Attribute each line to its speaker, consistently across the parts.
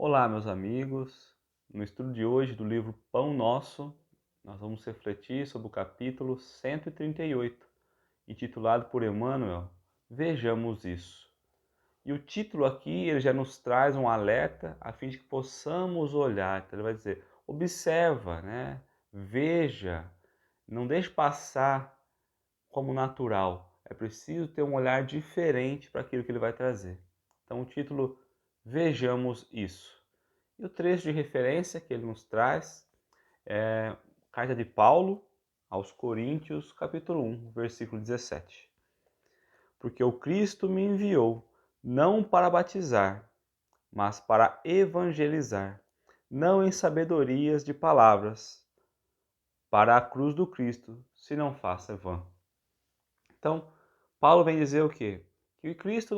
Speaker 1: Olá, meus amigos. No estudo de hoje do livro Pão Nosso, nós vamos refletir sobre o capítulo 138, intitulado por Emmanuel, Vejamos Isso. E o título aqui ele já nos traz um alerta a fim de que possamos olhar. Então, ele vai dizer, observa, né? Veja, não deixe passar como natural. É preciso ter um olhar diferente para aquilo que ele vai trazer. Então, o título, Vejamos Isso. E o trecho de referência que ele nos traz é Carta de Paulo aos Coríntios, capítulo 1, versículo 17. Porque o Cristo me enviou, não para batizar, mas para evangelizar, não em sabedorias de palavras, para a cruz do Cristo se não faça vã. Então, Paulo vem dizer o quê? Que o Cristo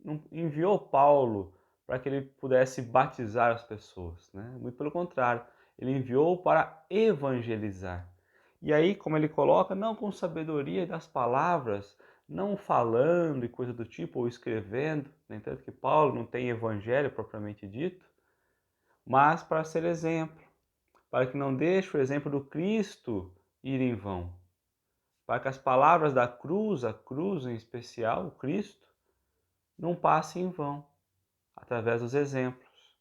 Speaker 1: não enviou Paulo para que ele pudesse batizar as pessoas, né? Muito pelo contrário, ele enviou para evangelizar. E aí, como ele coloca, não com sabedoria das palavras, não falando e coisa do tipo, ou escrevendo, nem tanto que Paulo não tem evangelho propriamente dito, mas para ser exemplo, para que não deixe o exemplo do Cristo ir em vão, para que as palavras da cruz, a cruz em especial, o Cristo, não passem em vão, através dos exemplos.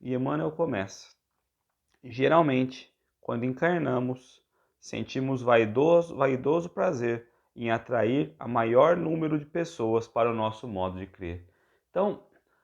Speaker 1: E Emmanuel começa. Geralmente, quando encarnamos, sentimos vaidoso prazer em atrair a maior número de pessoas para o nosso modo de crer. Então,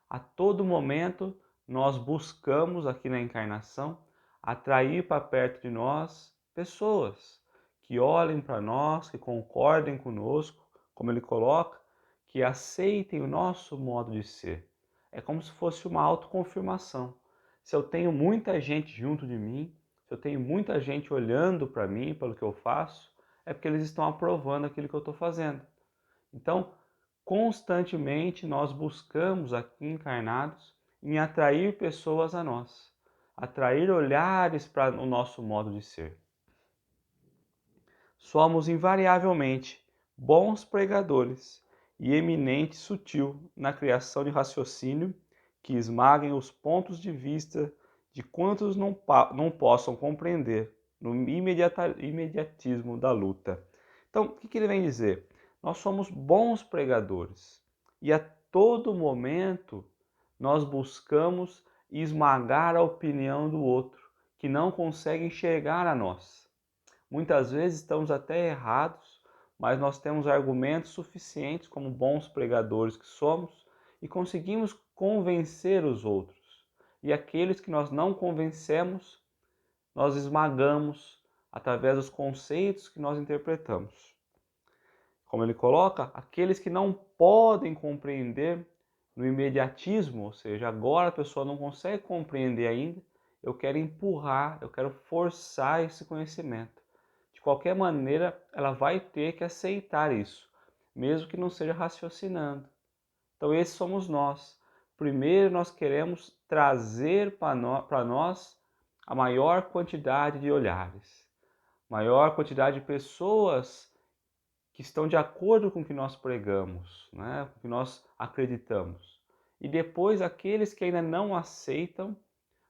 Speaker 1: a todo momento, nós buscamos aqui na encarnação atrair para perto de nós pessoas que olhem para nós, que concordem conosco, como ele coloca, que aceitem o nosso modo de ser. É como se fosse uma autoconfirmação. Se eu tenho muita gente junto de mim, se eu tenho muita gente olhando para mim, pelo que eu faço, é porque eles estão aprovando aquilo que eu estou fazendo. Então, constantemente nós buscamos aqui encarnados em atrair pessoas a nós, atrair olhares para o nosso modo de ser. Somos invariavelmente bons pregadores e eminente sutil na criação de raciocínio que esmaguem os pontos de vista de quantos não possam compreender no imediatismo da luta. Então, o que ele vem dizer? Nós somos bons pregadores e a todo momento nós buscamos esmagar a opinião do outro, que não consegue enxergar a nós. Muitas vezes estamos até errados, mas nós temos argumentos suficientes, como bons pregadores que somos, e conseguimos convencer os outros. E aqueles que nós não convencemos, nós esmagamos através dos conceitos que nós interpretamos. Como ele coloca, aqueles que não podem compreender no imediatismo, ou seja, agora a pessoa não consegue compreender ainda, eu quero empurrar, eu quero forçar esse conhecimento. De qualquer maneira, ela vai ter que aceitar isso, mesmo que não seja raciocinando. Então, esses somos nós. Primeiro, nós queremos trazer para nós a maior quantidade de olhares, maior quantidade de pessoas que estão de acordo com o que nós pregamos, né? Com o que nós acreditamos. E depois, aqueles que ainda não aceitam,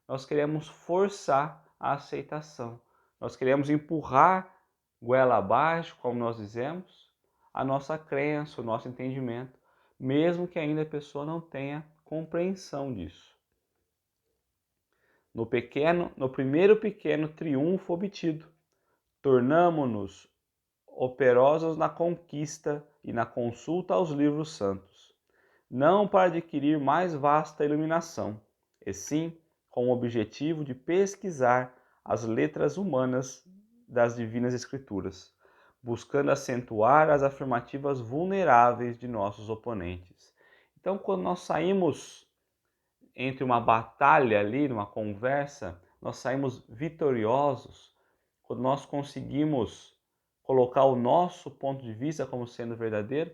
Speaker 1: nós queremos forçar a aceitação. Nós queremos empurrar goela abaixo, como nós dizemos, a nossa crença, o nosso entendimento, mesmo que ainda a pessoa não tenha compreensão disso. No primeiro pequeno triunfo obtido, tornamo-nos operosos na conquista e na consulta aos livros santos, não para adquirir mais vasta iluminação, e sim com o objetivo de pesquisar as letras humanas das divinas escrituras, buscando acentuar as afirmativas vulneráveis de nossos oponentes. Então, quando nós saímos entre uma batalha ali, numa conversa, nós saímos vitoriosos, quando nós conseguimos colocar o nosso ponto de vista como sendo verdadeiro,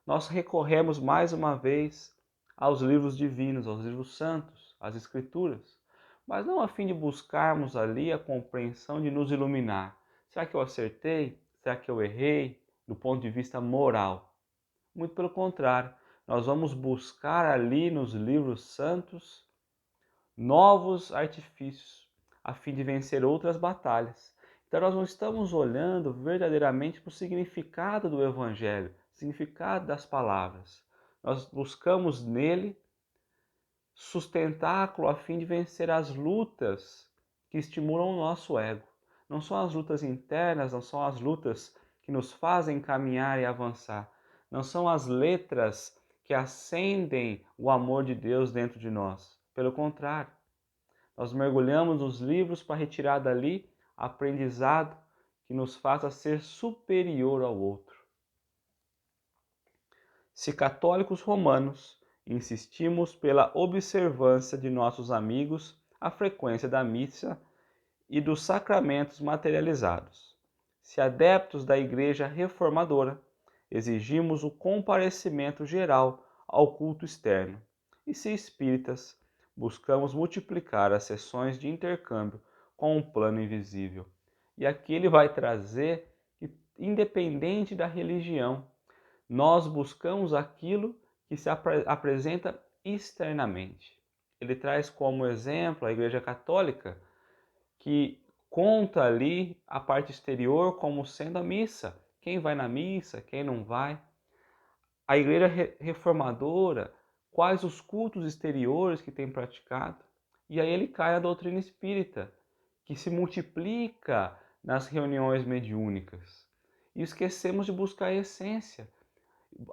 Speaker 1: nós recorremos mais uma vez aos livros divinos, aos livros santos, às escrituras, mas não a fim de buscarmos ali a compreensão de nos iluminar. Será que eu acertei? Será que eu errei? Do ponto de vista moral. Muito pelo contrário, nós vamos buscar ali nos livros santos novos artifícios, a fim de vencer outras batalhas. Então nós não estamos olhando verdadeiramente para o significado do Evangelho, significado das palavras. Nós buscamos nele sustentáculo a fim de vencer as lutas que estimulam o nosso ego. Não são as lutas internas, não são as lutas que nos fazem caminhar e avançar. Não são as letras que acendem o amor de Deus dentro de nós. Pelo contrário, nós mergulhamos nos livros para retirar dali aprendizado que nos faça ser superior ao outro. Se católicos romanos, insistimos pela observância de nossos amigos, a frequência da missa e dos sacramentos materializados. Se adeptos da Igreja Reformadora, exigimos o comparecimento geral ao culto externo. E se espíritas, buscamos multiplicar as sessões de intercâmbio com um plano invisível. E aqui ele vai trazer que, independente da religião, nós buscamos aquilo que se apresenta externamente. Ele traz como exemplo a Igreja Católica, que conta ali a parte exterior como sendo a missa. Quem vai na missa, quem não vai. A Igreja Reformadora, quais os cultos exteriores que tem praticado. E aí ele cai na doutrina espírita, que se multiplica nas reuniões mediúnicas. E esquecemos de buscar a essência.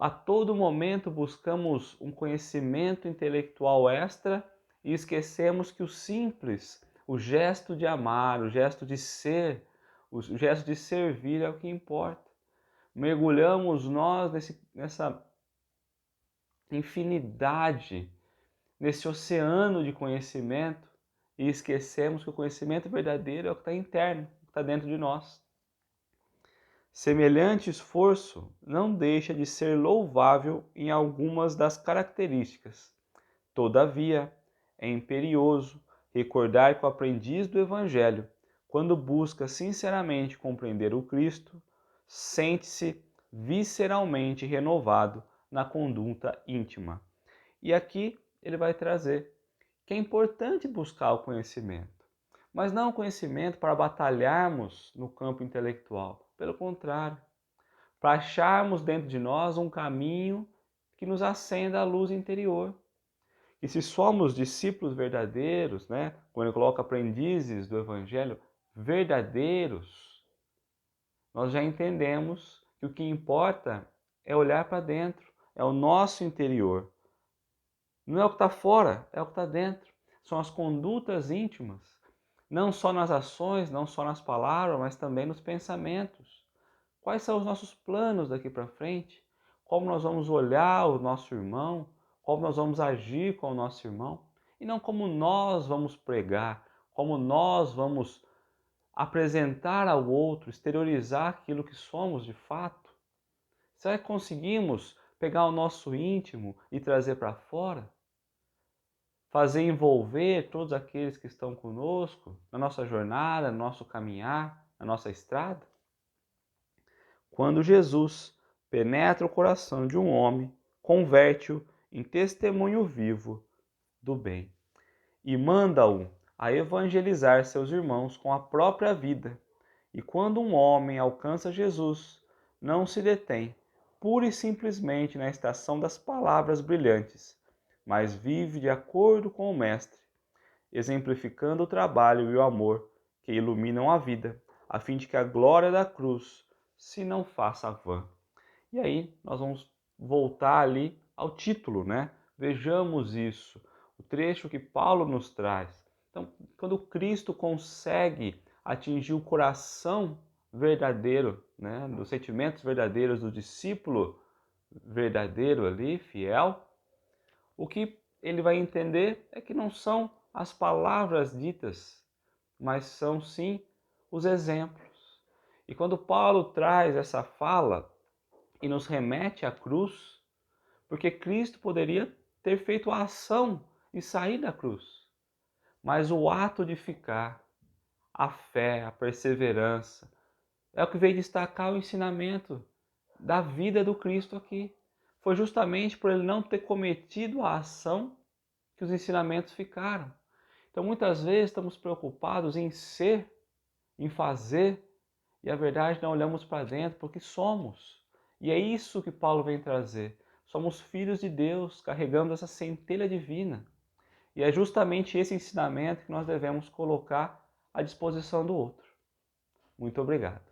Speaker 1: A todo momento buscamos um conhecimento intelectual extra e esquecemos que o simples, o gesto de amar, o gesto de ser, o gesto de servir é o que importa. Mergulhamos nós nessa infinidade, nesse oceano de conhecimento e esquecemos que o conhecimento verdadeiro é o que está interno, o que está dentro de nós. Semelhante esforço não deixa de ser louvável em algumas das características. Todavia, é imperioso recordar que o aprendiz do Evangelho, quando busca sinceramente compreender o Cristo, sente-se visceralmente renovado na conduta íntima. E aqui ele vai trazer que é importante buscar o conhecimento, mas não o conhecimento para batalharmos no campo intelectual. Pelo contrário, para acharmos dentro de nós um caminho que nos acenda a luz interior. E se somos discípulos verdadeiros, né, quando ele coloca aprendizes do Evangelho verdadeiros, nós já entendemos que o que importa é olhar para dentro, é o nosso interior. Não é o que está fora, é o que está dentro. São as condutas íntimas, não só nas ações, não só nas palavras, mas também nos pensamentos. Quais são os nossos planos daqui para frente? Como nós vamos olhar o nosso irmão? Como nós vamos agir com o nosso irmão? E não como nós vamos pregar, como nós vamos apresentar ao outro, exteriorizar aquilo que somos de fato. Será que conseguimos pegar o nosso íntimo e trazer para fora? Fazer envolver todos aqueles que estão conosco na nossa jornada, no nosso caminhar, na nossa estrada? Quando Jesus penetra o coração de um homem, converte-o em testemunho vivo do bem e manda-o a evangelizar seus irmãos com a própria vida. E quando um homem alcança Jesus, não se detém pura e simplesmente na estação das palavras brilhantes, mas vive de acordo com o Mestre, exemplificando o trabalho e o amor que iluminam a vida, a fim de que a glória da cruz se não faça vã. E aí nós vamos voltar ali ao título, né? Vejamos isso, o trecho que Paulo nos traz. Então, quando Cristo consegue atingir o coração verdadeiro, né, dos sentimentos verdadeiros do discípulo verdadeiro ali, fiel, o que ele vai entender é que não são as palavras ditas, mas são sim os exemplos. E quando Paulo traz essa fala e nos remete à cruz, porque Cristo poderia ter feito a ação e sair da cruz, mas o ato de ficar, a fé, a perseverança, é o que veio destacar o ensinamento da vida do Cristo aqui. Foi justamente por ele não ter cometido a ação que os ensinamentos ficaram. Então muitas vezes estamos preocupados em ser, em fazer, e a verdade não olhamos para dentro porque somos. E é isso que Paulo vem trazer. Somos filhos de Deus, carregando essa centelha divina. E é justamente esse ensinamento que nós devemos colocar à disposição do outro. Muito obrigado.